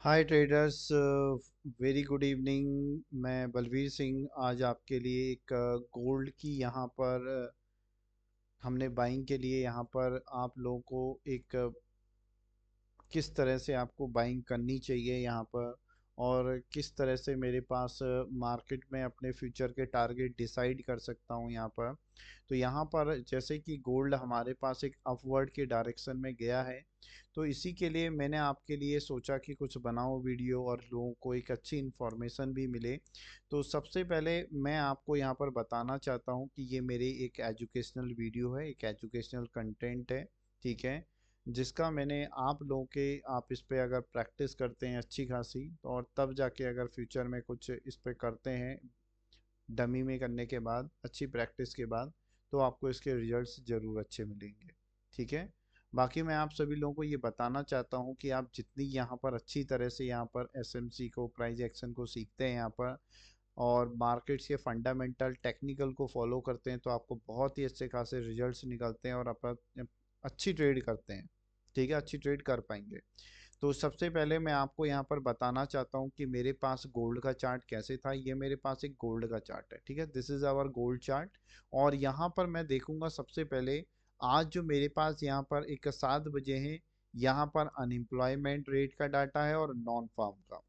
हाय traders, very good evening. मैं बलवीर सिंह आज आपके लिए एक गोल्ड की यहाँ पर हमने बाइंग के लिए यहाँ पर आप लोगों को एक किस तरह से आपको बाइंग करनी चाहिए यहाँ पर और किस तरह से मेरे पास मार्केट में अपने फ्यूचर के टारगेट डिसाइड कर सकता हूँ यहाँ पर। तो यहाँ पर जैसे कि गोल्ड हमारे पास एक अपवर्ड के डायरेक्शन में गया है, तो इसी के लिए मैंने आपके लिए सोचा कि कुछ बनाओ वीडियो और लोगों को एक अच्छी इन्फॉर्मेशन भी मिले। तो सबसे पहले मैं आपको यहाँ पर बताना चाहता हूँ कि ये मेरी एक एजुकेशनल वीडियो है, एक एजुकेशनल कंटेंट है। ठीक है, जिसका मैंने आप लोगों के आप इस पे अगर प्रैक्टिस करते हैं अच्छी खासी, और तब जाके अगर फ्यूचर में कुछ इस पे करते हैं डमी में करने के बाद, अच्छी प्रैक्टिस के बाद, तो आपको इसके रिजल्ट्स ज़रूर अच्छे मिलेंगे। ठीक है, बाकी मैं आप सभी लोगों को ये बताना चाहता हूँ कि आप जितनी यहाँ पर अच्छी तरह से यहाँ पर एसएमसी को, प्राइस एक्शन को सीखते हैं यहाँ पर, और मार्केट्स के फंडामेंटल टेक्निकल को फॉलो करते हैं, तो आपको बहुत ही अच्छे खासे रिजल्ट्स निकलते हैं और आप अच्छी ट्रेड करते हैं। ठीक है, अच्छी ट्रेड कर पाएंगे। तो सबसे पहले मैं आपको यहाँ पर बताना चाहता हूँ कि मेरे पास गोल्ड का चार्ट कैसे था। ये मेरे पास एक गोल्ड का चार्ट है। ठीक है, this is our gold chart. और यहाँ पर मैं देखूंगा सबसे पहले आज जो मेरे पास यहाँ पर एक 7 बजे है, यहाँ पर अनएम्प्लॉयमेंट रेट का डाटा है और नॉन फार्म का।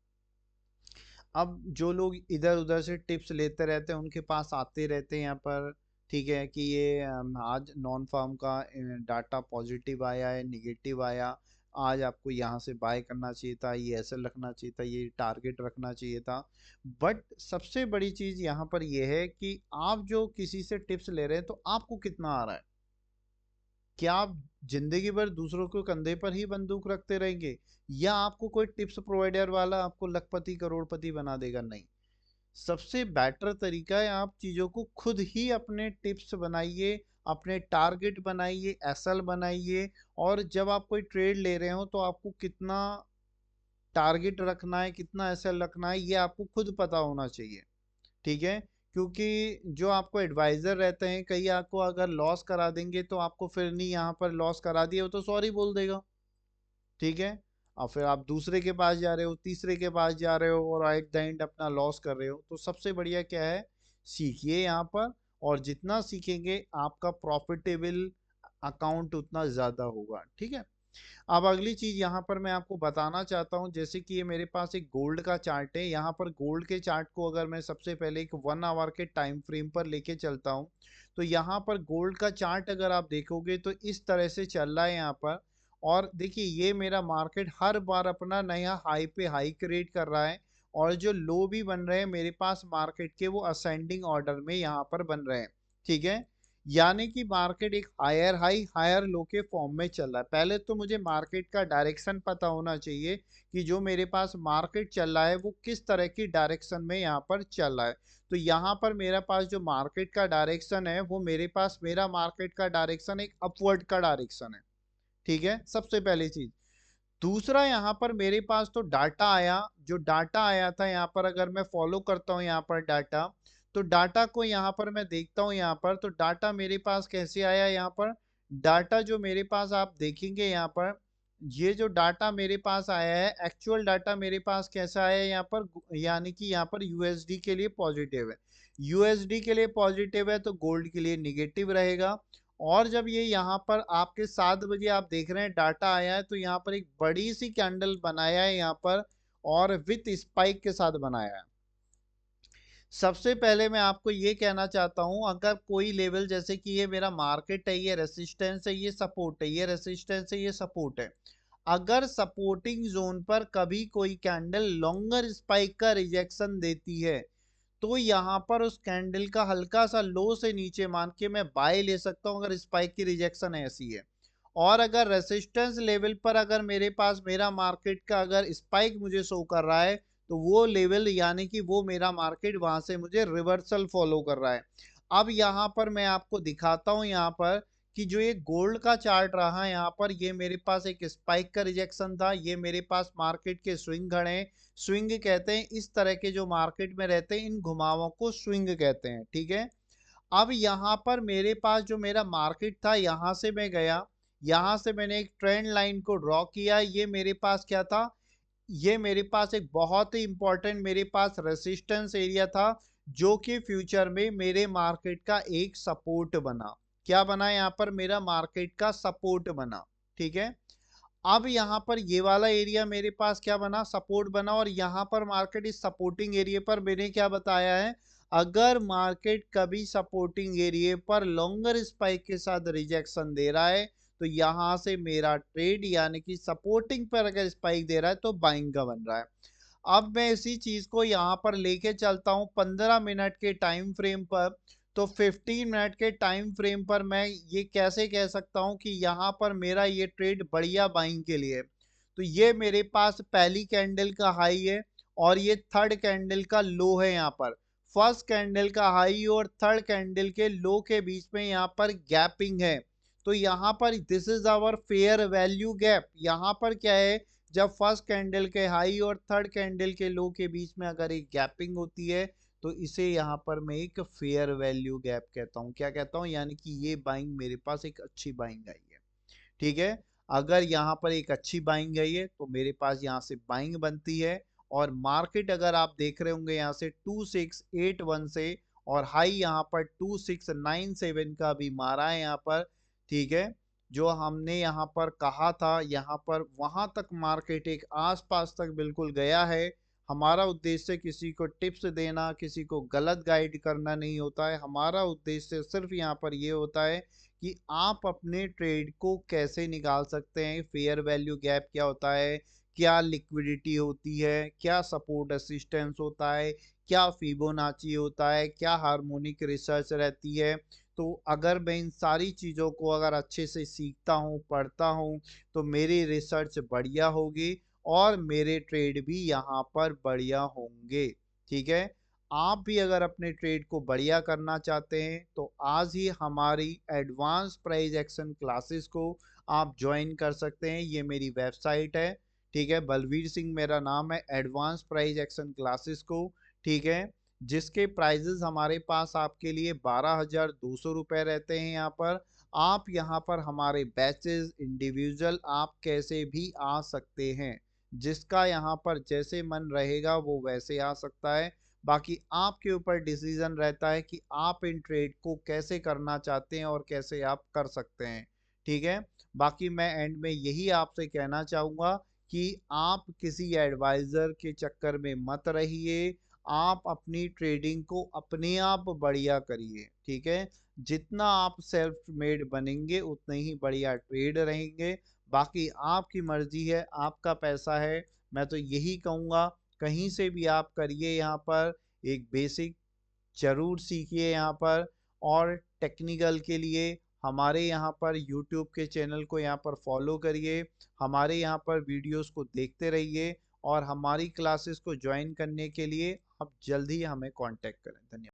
अब जो लोग इधर उधर से टिप्स लेते रहते हैं उनके पास आते रहते हैं यहाँ पर। ठीक है, कि ये आज नॉन फार्म का डाटा पॉजिटिव आया है, निगेटिव आया, आज आपको यहाँ से बाय करना चाहिए था, ये ऐसे रखना चाहिए था, ये टारगेट रखना चाहिए था। बट सबसे बड़ी चीज यहाँ पर ये है कि आप जो किसी से टिप्स ले रहे हैं तो आपको कितना आ रहा है। क्या आप जिंदगी भर दूसरों के कंधे पर ही बंदूक रखते रहेंगे, या आपको कोई टिप्स प्रोवाइडर वाला आपको लखपति करोड़पति बना देगा? नहीं। सबसे बेटर तरीका है आप चीजों को खुद ही अपने टिप्स बनाइए, अपने टारगेट बनाइए, एसएल बनाइए। और जब आप कोई ट्रेड ले रहे हो तो आपको कितना टारगेट रखना है, कितना एसएल रखना है, ये आपको खुद पता होना चाहिए। ठीक है, क्योंकि जो आपको एडवाइजर रहते हैं, कहीं आपको अगर लॉस करा देंगे तो आपको फिर नहीं, यहाँ पर लॉस करा दिया हो तो सॉरी बोल देगा। ठीक है, और फिर आप दूसरे के पास जा रहे हो, तीसरे के पास जा रहे हो और एट द एंड अपना लॉस कर रहे हो। तो सबसे बढ़िया क्या है, सीखिए यहाँ पर। और जितना सीखेंगे आपका प्रॉफिटेबल अकाउंट उतना ज़्यादा होगा। ठीक है, अब अगली चीज यहाँ पर मैं आपको बताना चाहता हूँ, जैसे कि ये मेरे पास एक गोल्ड का चार्ट है। यहाँ पर गोल्ड के चार्ट को अगर मैं सबसे पहले एक 1 आवर के टाइम फ्रेम पर लेके चलता हूँ, तो यहाँ पर गोल्ड का चार्ट अगर आप देखोगे तो इस तरह से चल रहा है यहाँ पर। और देखिए, ये मेरा मार्केट हर बार अपना नया हाई पे हाई क्रिएट कर रहा है, और जो लो भी बन रहे हैं मेरे पास मार्केट के, वो असेंडिंग ऑर्डर में यहाँ पर बन रहे हैं। ठीक है, यानी कि मार्केट एक हायर हाई हायर लो के फॉर्म में चल रहा है। पहले तो मुझे मार्केट का डायरेक्शन पता होना चाहिए कि जो मेरे पास मार्केट चल रहा है वो किस तरह की डायरेक्शन में यहाँ पर चल रहा है। तो यहाँ पर मेरा पास जो मार्केट का डायरेक्शन है, वो मेरे पास मेरा मार्केट का डायरेक्शन एक अपवर्ड का डायरेक्शन है। ठीक है, सबसे पहली चीज। दूसरा, यहाँ पर मेरे पास तो डाटा आया, जो डाटा आया था यहाँ पर अगर मैं फॉलो करता हूँ यहाँ पर डाटा, तो डाटा को यहाँ पर मैं देखता हूँ यहाँ पर, तो डाटा मेरे पास कैसे आया यहाँ पर। डाटा जो मेरे पास आप देखेंगे यहाँ पर, ये जो डाटा मेरे पास आया है, एक्चुअल डाटा मेरे पास कैसा आया है यहाँ पर, यानी कि यहाँ पर यूएसडी के लिए पॉजिटिव है। यूएसडी के लिए पॉजिटिव है तो गोल्ड के लिए निगेटिव रहेगा। और जब ये यहाँ पर आपके 7 बजे आप देख रहे हैं डाटा आया है, तो यहाँ पर एक बड़ी सी कैंडल बनाया है यहाँ पर, और विथ स्पाइक के साथ बनाया है। सबसे पहले मैं आपको ये कहना चाहता हूं, अगर कोई लेवल, जैसे कि ये मेरा मार्केट है, ये रेसिस्टेंस है, ये सपोर्ट है, ये रेसिस्टेंस है, ये सपोर्ट है। अगर सपोर्टिंग जोन पर कभी कोई कैंडल लॉन्गर स्पाइक का रिजेक्शन देती है, तो यहाँ पर उस कैंडल का हल्का सा लो से नीचे मान के मैं बाय ले सकता हूँ, अगर स्पाइक की रिजेक्शन ऐसी है। और अगर रेसिस्टेंस लेवल पर अगर मेरे पास मेरा मार्केट का अगर स्पाइक मुझे शो कर रहा है, तो वो लेवल यानी कि वो मेरा मार्केट वहां से मुझे रिवर्सल फॉलो कर रहा है। अब यहाँ पर मैं आपको दिखाता हूँ यहाँ पर कि जो ये गोल्ड का चार्ट रहा, यहाँ पर ये मेरे पास एक स्पाइक का रिजेक्शन था, ये मेरे पास मार्केट के स्विंग खड़े हैं। स्विंग कहते हैं इस तरह के जो मार्केट में रहते हैं, इन घुमावों को स्विंग कहते हैं। ठीक है, अब यहाँ पर मेरे पास जो मेरा मार्केट था, यहाँ से मैं गया, यहाँ से मैंने एक ट्रेंड लाइन को ड्रॉ किया, ये मेरे पास क्या था, ये मेरे पास एक बहुत ही इंपॉर्टेंट मेरे पास रेसिस्टेंस एरिया था, जो कि फ्यूचर में मेरे मार्केट का एक सपोर्ट बना। क्या बना यहाँ पर? मेरा मार्केट का सपोर्ट बना। ठीक है। अब यहाँ पर ये वाला एरिया मेरे पास क्या बना? सपोर्ट बना। और यहाँ पर मार्केट इस सपोर्टिंग एरिया पर मैंने क्या बताया है, अगर मार्केट कभी सपोर्टिंग एरिया पर लॉन्गर स्पाइक के साथ रिजेक्शन दे रहा है, तो यहां से मेरा ट्रेड यानी कि सपोर्टिंग पर अगर स्पाइक दे रहा है तो बाइंग का बन रहा है। अब मैं इसी चीज को यहाँ पर लेके चलता हूँ 15 मिनट के टाइम फ्रेम पर। तो 15 मिनट के टाइम फ्रेम पर मैं ये कैसे कह सकता हूँ कि यहाँ पर मेरा ये ट्रेड बढ़िया बाइंग के लिए है। तो ये मेरे पास पहली कैंडल का हाई है और ये थर्ड कैंडल का लो है। यहाँ पर फर्स्ट कैंडल का हाई और थर्ड कैंडल के लो के बीच में यहाँ पर गैपिंग है। तो यहाँ पर this is our fair value gap. यहाँ पर क्या है, जब फर्स्ट कैंडल के हाई और थर्ड कैंडल के लो के बीच में अगर एक गैपिंग होती है, तो इसे यहाँ पर मैं एक फेयर वैल्यू गैप कहता हूँ। क्या कहता हूँ? यानी कि ये बाइंग मेरे पास एक अच्छी बाइंग आई है। ठीक है। अगर यहाँ पर एक अच्छी बाइंग आई है तो मेरे पास यहाँ से बाइंग बनती है। और मार्केट अगर आप देख रहे होंगे यहाँ से 2681 से, और हाई यहाँ पर 2697 का भी मारा है यहाँ पर। ठीक है। जो हमने यहाँ पर कहा था, यहाँ पर वहां तक मार्केट एक आसपास तक बिल्कुल गया है। हमारा उद्देश्य किसी को टिप्स देना, किसी को गलत गाइड करना नहीं होता है। हमारा उद्देश्य सिर्फ यहाँ पर ये होता है कि आप अपने ट्रेड को कैसे निकाल सकते हैं, फेयर वैल्यू गैप क्या होता है, क्या लिक्विडिटी होती है, क्या सपोर्ट असिस्टेंस होता है, क्या फिबोनाची होता है, क्या हार्मोनिक रिसर्च रहती है। तो अगर मैं इन सारी चीज़ों को अगर अच्छे से सीखता हूँ, पढ़ता हूँ, तो मेरी रिसर्च बढ़िया होगी और मेरे ट्रेड भी यहाँ पर बढ़िया होंगे। ठीक है। आप भी अगर अपने ट्रेड को बढ़िया करना चाहते हैं तो आज ही हमारी एडवांस प्राइस एक्शन क्लासेस को आप ज्वाइन कर सकते हैं। ये मेरी वेबसाइट है। ठीक है। बलवीर सिंह मेरा नाम है। एडवांस प्राइस एक्शन क्लासेस को, ठीक है, जिसके प्राइजेस हमारे पास आपके लिए 12,200 रुपये रहते हैं। यहाँ पर आप यहाँ पर हमारे बैचेस इंडिविजुअल आप कैसे भी आ सकते हैं। जिसका यहाँ पर जैसे मन रहेगा वो वैसे आ सकता है। बाकी आपके ऊपर डिसीजन रहता है कि आप इन ट्रेड को कैसे करना चाहते हैं और कैसे आप कर सकते हैं। ठीक है। बाकी मैं एंड में यही आपसे कहना चाहूँगा कि आप किसी एडवाइज़र के चक्कर में मत रहिए। आप अपनी ट्रेडिंग को अपने आप बढ़िया करिए। ठीक है। जितना आप सेल्फ मेड बनेंगे उतने ही बढ़िया ट्रेड रहेंगे। बाकी आपकी मर्जी है, आपका पैसा है। मैं तो यही कहूँगा, कहीं से भी आप करिए। यहाँ पर एक बेसिक जरूर सीखिए यहाँ पर। और टेक्निकल के लिए हमारे यहाँ पर यूट्यूब के चैनल को यहाँ पर फॉलो करिए। हमारे यहाँ पर वीडियोस को देखते रहिए और हमारी क्लासेस को ज्वाइन करने के लिए आप जल्दी हमें कांटेक्ट करें। धन्यवाद।